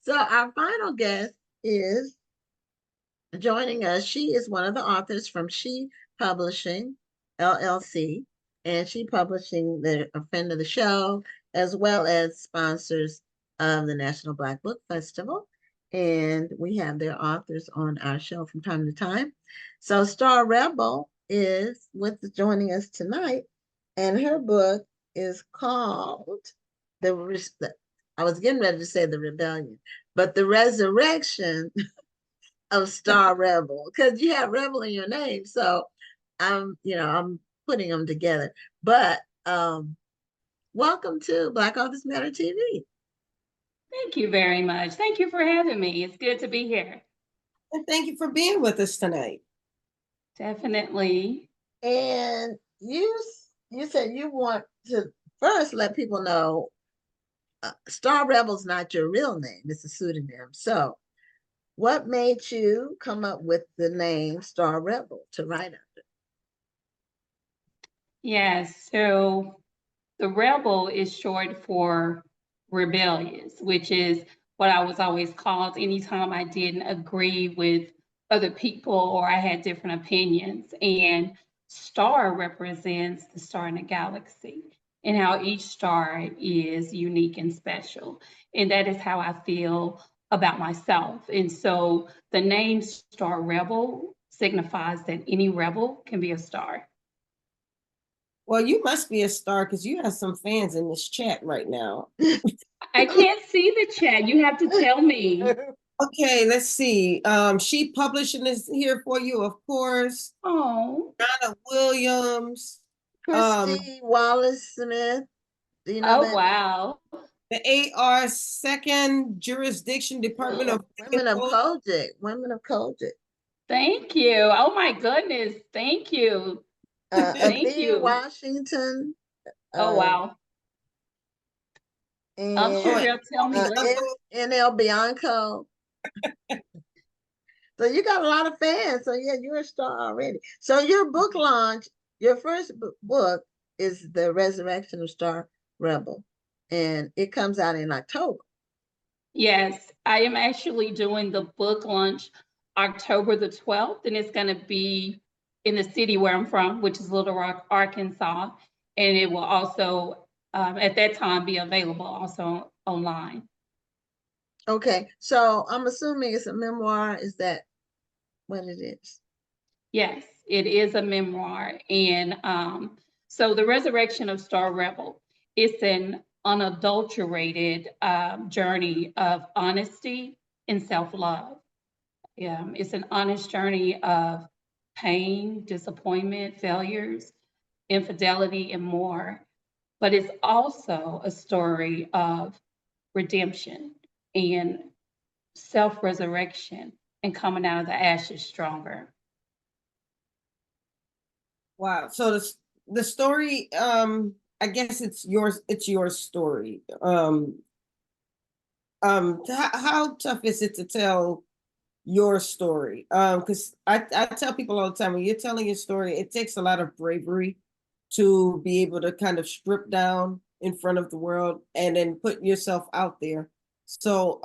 So our final guest is joining us. She is one of the authors from She Publishing LLC, and She Publishing, the a friend of the show, as well as sponsors of the National Black Book Festival. And we have their authors on our show from time to time. So Star Rebel is with joining us tonight, and her book is called the. I was getting ready to say the Rebellion, but the Resurrection of Star Rebel, because you have Rebel in your name. So I'm putting them together. But welcome to Black Authors Matter TV. Thank you very much. Thank you for having me. It's good to be here. And thank you for being with us tonight. Definitely. And you said you want to first let people know Star Rebel's not your real name, it's a pseudonym. So what made you come up with the name Star Rebel to write under? Yes. So the rebel is short for rebellious, which is what I was always called anytime I didn't agree with other people or I had different opinions. And star represents the star in the galaxy and how each star is unique and special. And that is how I feel about myself. And so the name Star Rebel signifies that any rebel can be a star. Well, you must be a star because you have some fans in this chat right now. I can't see the chat. You have to tell me. Okay, let's see. She Publishing is here for you, of course. Oh. Donna Williams. Christy Wallace Smith. Do you know Oh, that? wow. The AR Second Jurisdiction Department of Women of Kojic. Women of Kojic. Thank you. Oh my goodness. Thank you. Thank B. you. Washington. Oh wow. And I'm sure they'll tell me later. NL Bianco. So you got a lot of fans. So yeah, you're a star already. So your book launch, your first book is The Resurrection of Star Rebel, and it comes out in October. Yes, I am actually doing the book launch October the 12th, and it's going to be in the city where I'm from, which is Little Rock, Arkansas. And it will also, at that time, be available also online. Okay, so I'm assuming it's a memoir. Is that what it is? Yes, it is a memoir. And so The Resurrection of Star Rebel, it's an unadulterated journey of honesty and self-love. It's an honest journey of pain, disappointment, failures, infidelity, and more. But it's also a story of redemption and self-resurrection and coming out of the ashes stronger. Wow. So the story, I guess it's your story. How tough is it to tell your story? Because I tell people all the time, when you're telling your story, it takes a lot of bravery to be able to kind of strip down in front of the world and then put yourself out there. So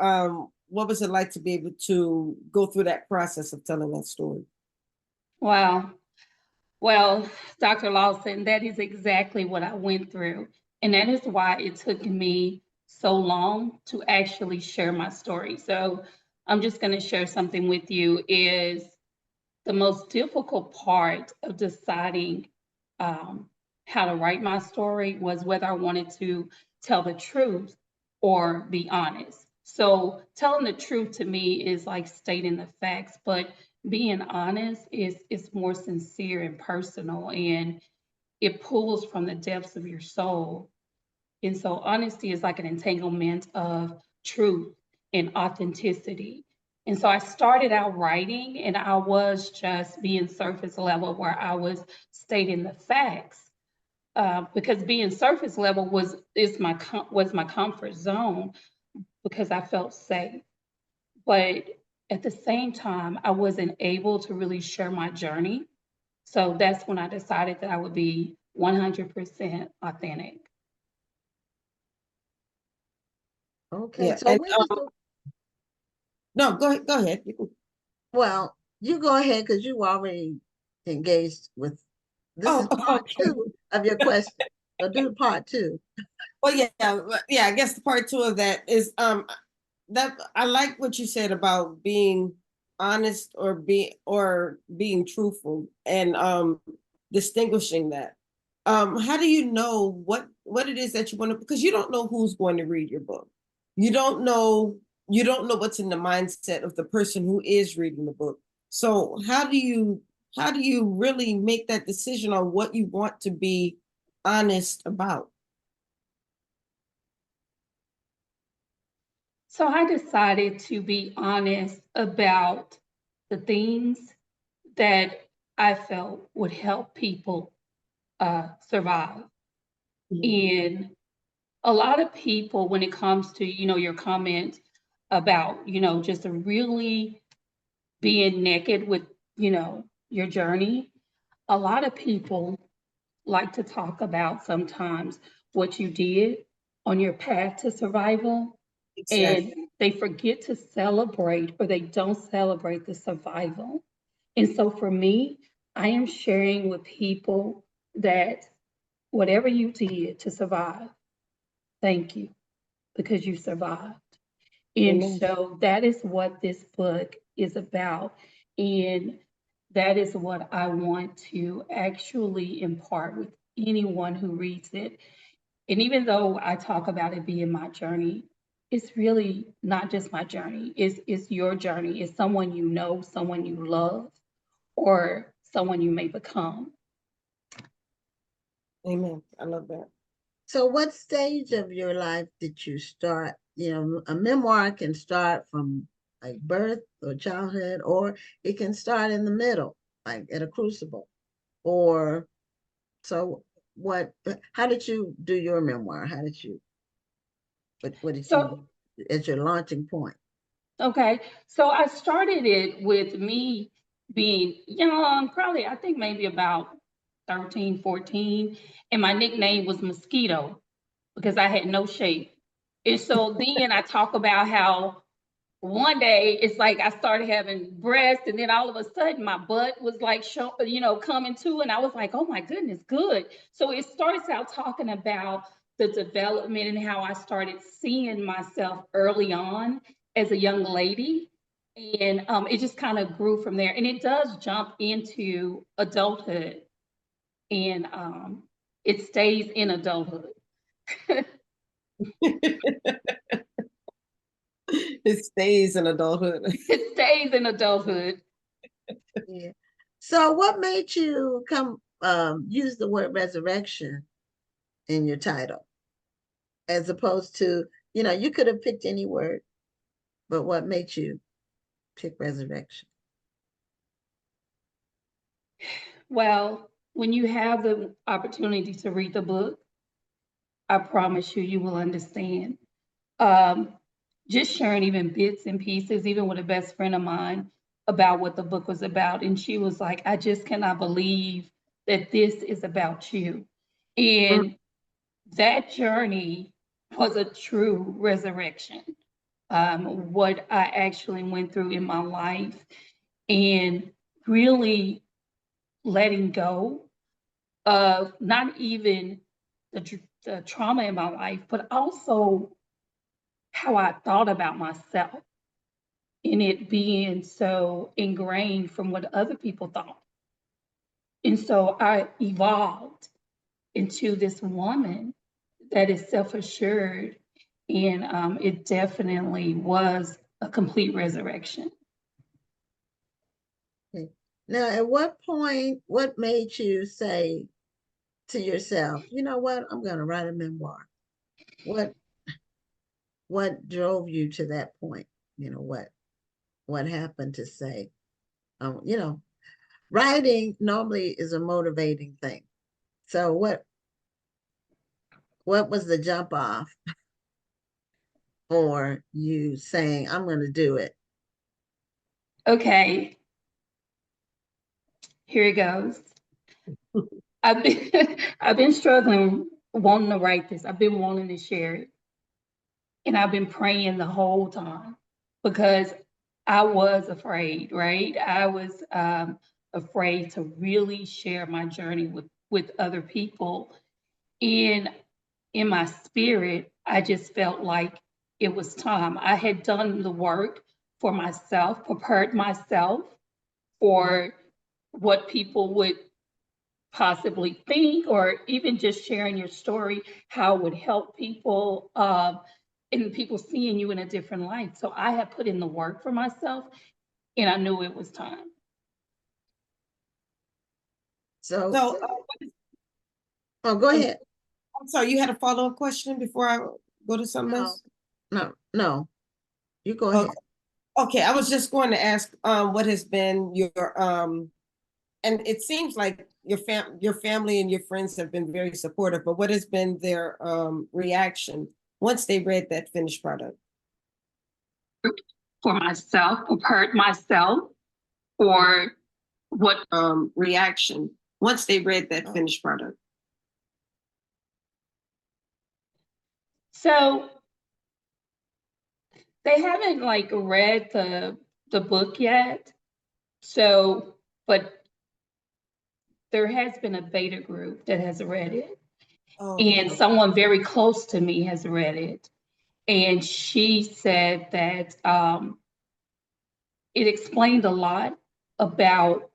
what was it like to be able to go through that process of telling that story? Wow. Well, Dr. Lawson, that is exactly what I went through. And that is why it took me so long to actually share my story. So I'm just going to share something with you is the most difficult part of deciding how to write my story was whether I wanted to tell the truth or be honest. So telling the truth to me is like stating the facts, but being honest is more sincere and personal, and it pulls from the depths of your soul. And so honesty is like an entanglement of truth and authenticity. And so I started out writing and I was just being surface level where I was stating the facts. Because being surface level was my comfort zone because I felt safe. But at the same time, I wasn't able to really share my journey. So that's when I decided that I would be 100% authentic. Okay, Yeah, so and No, go ahead. Well, you go ahead because you already engaged with, this is Oh, part okay. two of your question. So do part two. Well, yeah. I guess the part two of that is that I like what you said about being honest or being truthful and distinguishing that. How do you know what it is that you want to, because you don't know who's going to read your book. You don't know what's in the mindset of the person who is reading the book. So how do you really make that decision on what you want to be honest about? So I decided to be honest about the things that I felt would help people survive. And a lot of people, when it comes to, your comment about, just really being naked with, your journey, a lot of people like to talk about sometimes what you did on your path to survival, and Exactly. they forget to celebrate, or they don't celebrate the survival. And so for me, I am sharing with people that whatever you did to survive, thank you, because you survived. And Amen. so that is what this book is about. And that is what I want to actually impart with anyone who reads it. And even though I talk about it being my journey, it's really not just my journey. It's your journey. It's someone you know, someone you love, or someone you may become. Amen. I love that. So what stage of your life did you start? A memoir can start from like birth or childhood, or it can start in the middle, like at a crucible. Or so what, how did you do your memoir? What did So, you as your launching point? okay. So I started it with me being young, probably, I think maybe about 13, 14. And my nickname was Mosquito because I had no shape. And so then I talk about how one day it's like I started having breasts, and then all of a sudden my butt was like coming to, and I was like, oh my goodness, good. So it starts out talking about the development and how I started seeing myself early on as a young lady. And it just kind of grew from there. And it does jump into adulthood, and it stays in adulthood. It stays in adulthood. It stays in adulthood. Yeah. So what made you come use the word resurrection in your title as opposed to, you could have picked any word, but what made you pick resurrection? Well, when you have the opportunity to read the book, I promise you, you will understand. Um, just sharing even bits and pieces, even with a best friend of mine, about what the book was about. And she was like, I just cannot believe that this is about you. Mm. And that journey was a true resurrection. What I actually went through in my life, and really letting go of not even the trauma in my life, but also how I thought about myself, and it being so ingrained from what other people thought. And so I evolved into this woman that is self assured. And it definitely was a complete resurrection. Okay. Now, at what point, what made you say to yourself, you know what, I'm going to write a memoir? What what drove you to that point? What happened to say, um, you know, writing normally is a motivating thing. So what was the jump off for you saying, I'm going to do it? Okay, here it goes. I've been I've been struggling wanting to write this. I've been wanting to share it. And I've been praying the whole time because I was afraid, right? I was afraid to really share my journey with other people. And in my spirit, I just felt like it was time. I had done the work for myself, prepared myself for what people would possibly think, or even just sharing your story, how it would help people, and people seeing you in a different light. So I had put in the work for myself, and I knew it was time. So, So, oh, go ahead. I'm sorry, you had a follow-up question before I go to something No, else? no, you go Okay. ahead. Okay, I was just going to ask, what has been your, and it seems like your family and your friends have been very supportive, but what has been their, reaction once they read that finished product? For myself, prepared myself for what. Reaction once they read that finished product? So they haven't like read the book yet. So, but there has been a beta group that has read it, Oh, and someone very close to me has read it, and she said that it explained a lot about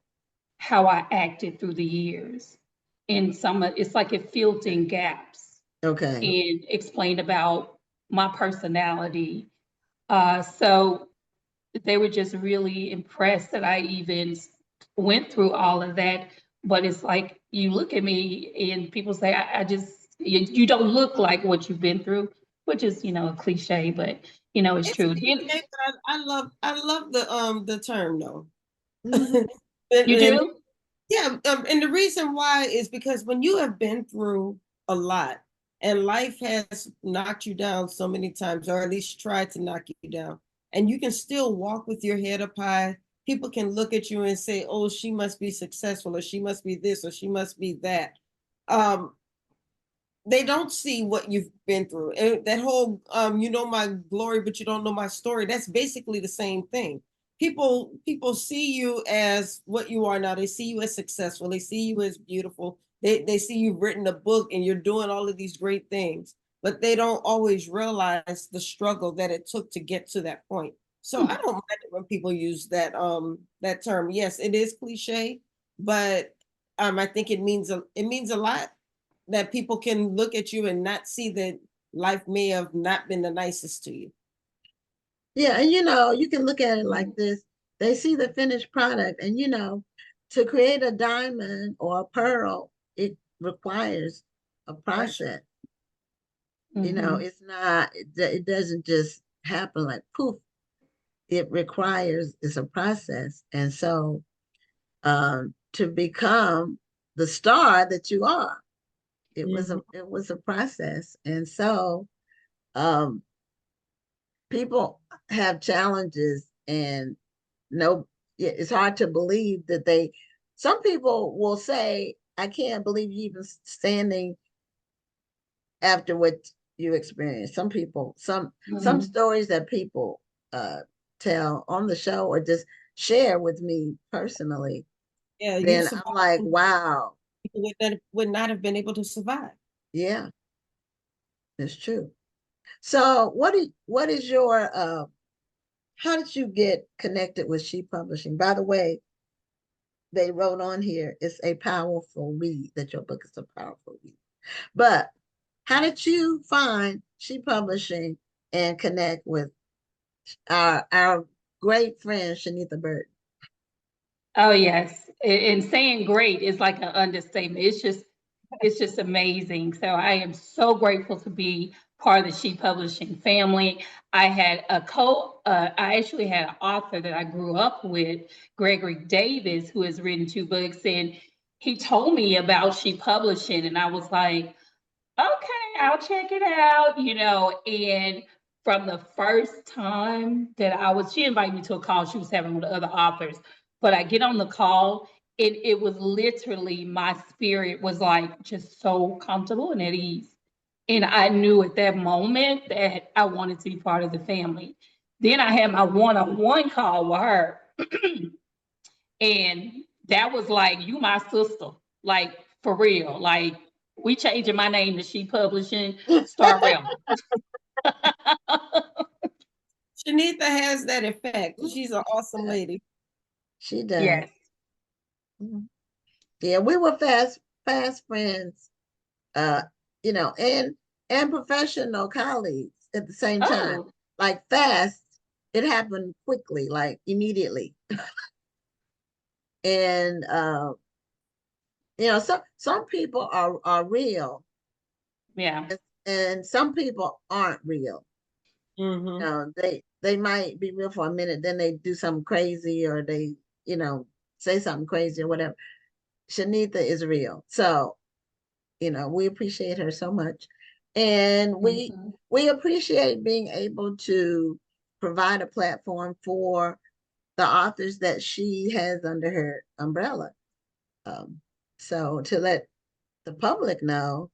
how I acted through the years. And it's like it filled in gaps Okay. and explained about my personality. So they were just really impressed that I even went through all of that. But it's like you look at me and people say, I just, you don't look like what you've been through, which is, a cliche, but it's it's true. okay, but I love the term though. Mhm. You And do? yeah, and the reason why is because when you have been through a lot and life has knocked you down so many times, or at least tried to knock you down, and you can still walk with your head up high, people can look at you and say, oh, she must be successful, or she must be this, or she must be that. Um, they don't see what you've been through. And that whole you know my glory, but you don't know my story. That's basically the same thing. People see you as what you are now. They see you as successful. They see you as beautiful. They see you've written a book and you're doing all of these great things, but they don't always realize the struggle that it took to get to that point. So I don't mind it when people use that term. Yes, it is cliche, but I think it means a lot that people can look at you and not see that life may have not been the nicest to you. Yeah, and you can look at it like this. They see the finished product, and to create a diamond or a pearl, it requires a Right. process. Mhm. It's not, it doesn't just happen like poof. It's a process. And so to become the star that you are, it was a process. And so um people have challenges, and no, it's hard to believe that some people will say, I can't believe you even standing after what you experienced. Some people, some Mhm. stories that people uh tell on the show or just share with me personally, Yeah, you then survived. I'm like, wow, People would not have been able to survive. yeah, it's true. So what is your how did you get connected with She Publishing? By the way, they wrote on here, it's a powerful read, that your book is a powerful read. But how did you find She Publishing and connect with our great friend Shanitha Bird? Oh yes, and saying great is like an understatement. It's just amazing. So I am so grateful to be part of the She Publishing family. I actually had an author that I grew up with, Gregory Davis, who has written 2 books, and he told me about She Publishing, and I was like, okay, I'll check it out, and from the first time that she invited me to a call she was having with other authors, but I get on the call, and it was literally, my spirit was like just so comfortable and at ease. And I knew at that moment that I wanted to be part of the family. Then I had my one-on-one call with her. And that was like, you my sister, like for real. Like we changing my name to She Publishing Star Rebel. Shanita has that effect. She's an awesome lady. She does. Yes. Mhm. Yeah, we were fast friends, you know, and professional colleagues at the same time. Oh, Like fast, it happened quickly, like immediately. And you know, some people are real, yeah. and some people aren't real. You Mm-hmm. know, they might be real for a minute, then they do something crazy, or they, you know, say something crazy or whatever. Shanita is real. So, you know, we appreciate her so much. And Mhm. we appreciate being able to provide a platform for the authors that she has under her umbrella. Um, so to let the public know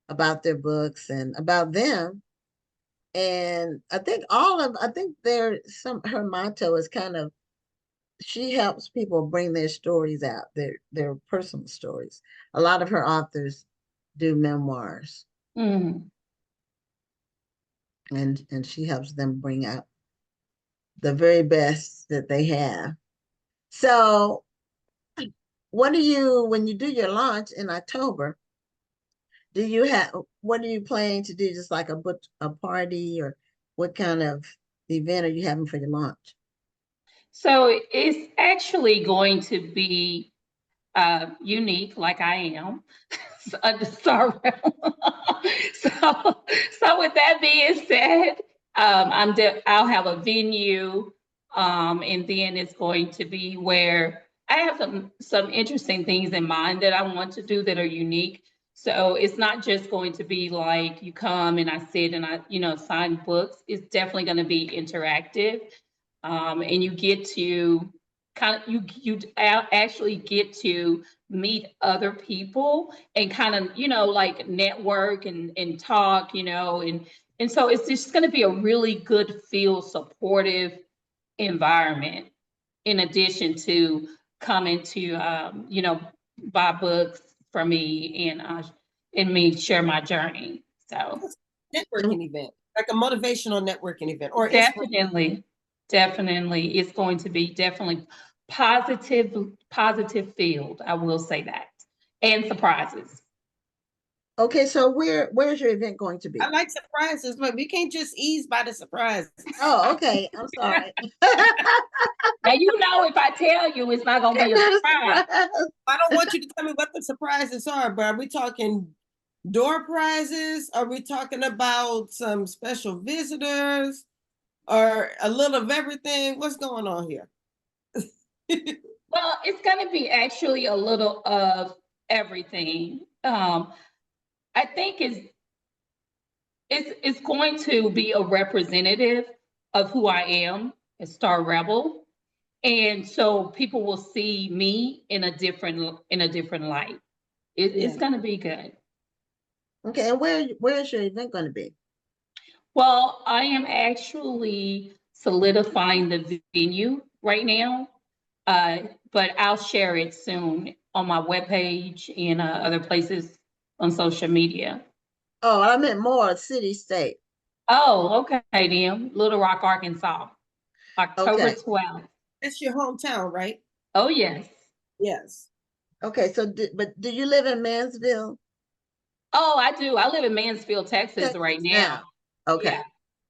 about their books and about them. And I think her motto is kind of, she helps people bring their stories out, their personal stories. A lot of her authors do memoirs, Mhm. and she helps them bring out the very best that they have. So what do you, when you do your launch in October, do you have, what are you planning to do? Just like a party, or what kind of event are you having for your launch? So it's actually going to be unique, like I am. Sorry. So with that being said, I'll have a venue, and then it's going to be where I have some interesting things in mind that I want to do that are unique. So it's not just going to be like you come and I sit and I, sign books. It's definitely going to be interactive, and you get to actually get to meet other people and kind of, like network and talk, and so it's just going to be a really good feel supportive environment, in addition to coming to, buy books from me and me share my journey. So Networking event, like a motivational networking event or inspiration. definitely it's going to be definitely positive field, I will say that, and surprises. Okay, so where's your event going to I be? like surprises, but we can't just ease by the surprises. Oh, okay. I'm sorry. Now, if I tell you, it's not going to It's be a not a surprise. surprise. I don't want you to tell me what the surprises are, but are we talking door prizes? Are we talking about some special visitors or a little of everything? What's going on here? Well, it's going to be actually a little of everything. I think it's going to be a representative of who I am, a Star Rebel, and so people will see me in a different light. It's Yeah. going to be good. Okay, and where's your event going to be? Well, I am actually solidifying the venue right now, but I'll share it soon on my webpage and other places on social media. Oh, I meant more city state. Oh, okay, then Little Rock, Arkansas, October Okay. 12th. It's your hometown, right? Oh, yes. Yes. Okay, so but do you live in Mansville, Oh, I do. I live in Mansfield, Texas right Texas now. now? Okay. Yeah.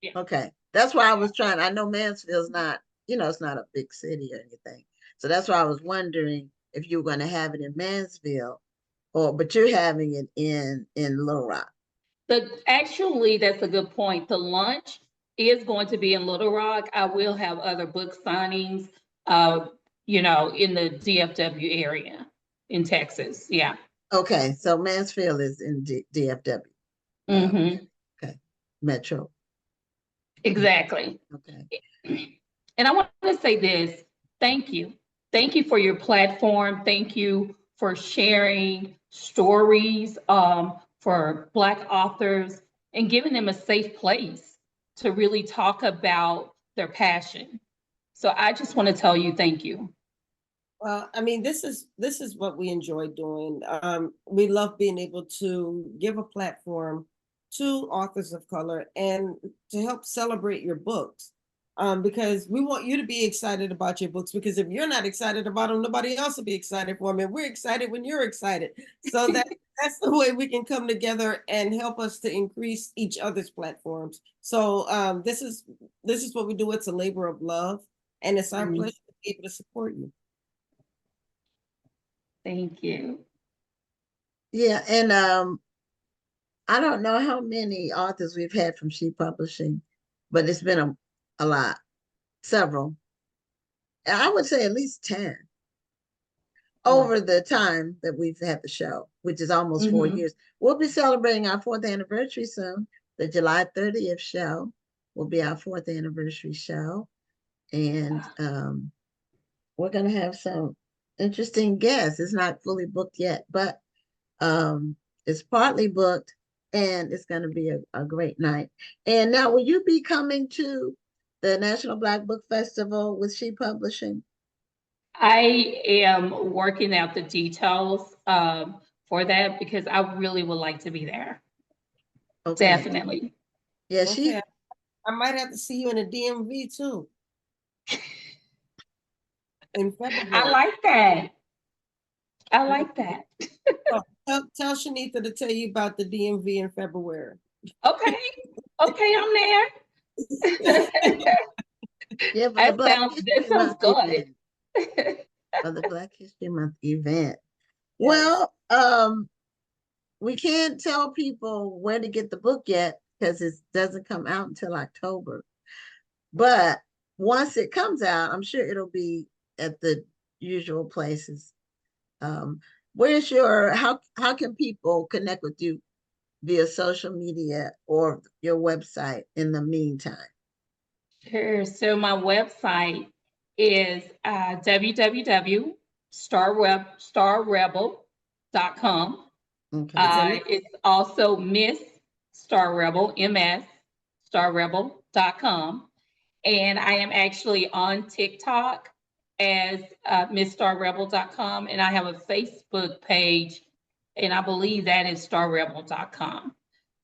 Yeah. Okay. That's why I was trying. I know Mansfield's not, it's not a big city or anything. So that's why I was wondering if you were going to have it in Mansfield, or but you're having it in Little Rock. Actually, that's a good point. The lunch is going to be in Little Rock. I will have other book signings, uh, in the DFW area in Texas. Yeah. Okay, so Mansfield is in DFW. Hmm. Okay. Metro. Exactly. Okay. And I want to say this. Thank you. Thank you for your platform. Thank you for sharing stories, for Black authors and giving them a safe place to really talk about their passion. So I just want to tell you thank you. Well, I mean, this is what we enjoy doing. We love being able to give a platform to authors of color and to help celebrate your books. Because we want you to be excited about your books, because if you're not excited about them, nobody else will be excited for them. And we're excited when you're excited. So that's the way we can come together and help us to increase each other's platforms. So this is what we do. It's a labor of love, and it's our pleasure to be able to support you. Thank you. Yeah, and I don't know how many authors we've had from She Publishing, but it's been a lot, several. I would say at least 10 over the time that we've had the show, which is almost 4 years. We'll be celebrating our 4th anniversary soon. The July 30th show will be our 4th anniversary show. And we're going to have some interesting guests. It's not fully booked yet, but it's partly booked, and it's going to be a great night. And now, will you be coming to the National Black Book Festival with She Publishing? I am working out the details for that, because I really would like to be there. Okay. Definitely. Yeah, Okay. I might have to see you in the DMV too. In February. I like that. I like that. Tell Shanita to tell you about the DMV in February. Okay. Okay, I'm there. Yeah, that sounds good. For the Black History Month event. Yes. Well, we can't tell people where to get the book yet because it doesn't come out until October. But once it comes out, I'm sure it'll be at the usual places. Where's your how can people connect with you via social media or your website in the meantime? Sure. So my website is www.starrebel.com. Okay. It's also Miss Star Rebel, MS, starrebel.com. And I am actually on TikTok as MissStarRebel.com. And I have a Facebook page, and I believe that is StarRebel.com.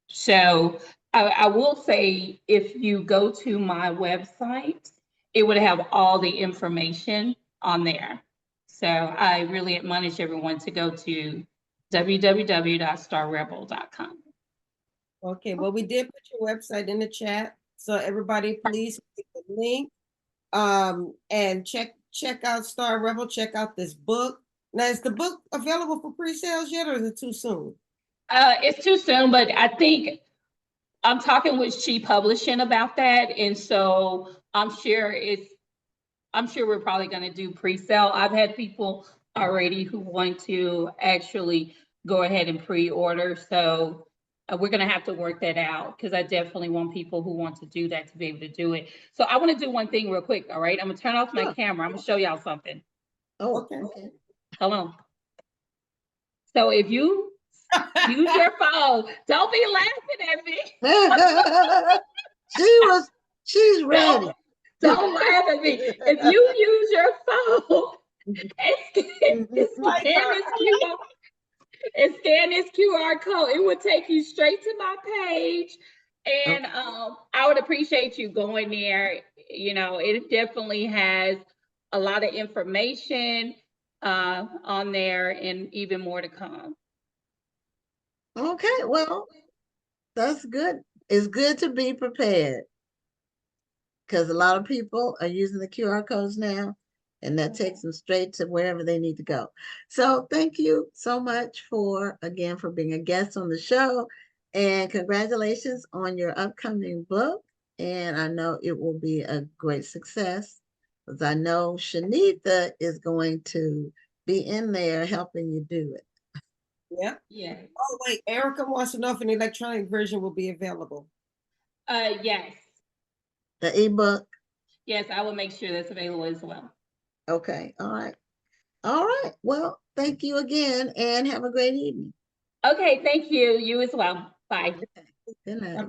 So I will say, if you go to my website, it would have all the information on there. So I really admonish everyone to go to www.starrebel.com. Okay, well, we did put your website in the chat, so everybody please click the link and check out Star Rebel, check out this book. Now, is the book available for pre-sales yet, or is it too soon? It's too soon, but I think I'm talking with She Publishing about that, and so I'm sure we're probably going to do pre-sale. I've had people already who want to actually go ahead and pre-order, so we're going to have to work that out, because I definitely want people who want to do that to be able to do it. So I want to do one thing real quick. All right, I'm going to turn off my camera. I'm going to show y'all something. Oh, okay. Hold on. So if you use your phone, don't be laughing at me. She's ready. Don't laugh at me. If you use your phone and scan this QR code, it will take you straight to my page. And I would appreciate you going there. You know, it definitely has a lot of information on there, and even more to come. Okay, well, that's good. It's good to be prepared, because a lot of people are using the QR codes now, and that takes them straight to wherever they need to go. So thank you so much for being a guest on the show, and congratulations on your upcoming book. And I know it will be a great success, because I know Shanita is going to be in there helping you do it. Yeah. Yeah. Oh, wait, Erica wants to know if an electronic version will be available. Yes. The ebook? Yes, I will make sure that's available as well. Okay. All right. All right. Well, thank you again, and have a great evening. Okay. Thank you. You as well. Bye. Okay. Good night. Bye-bye.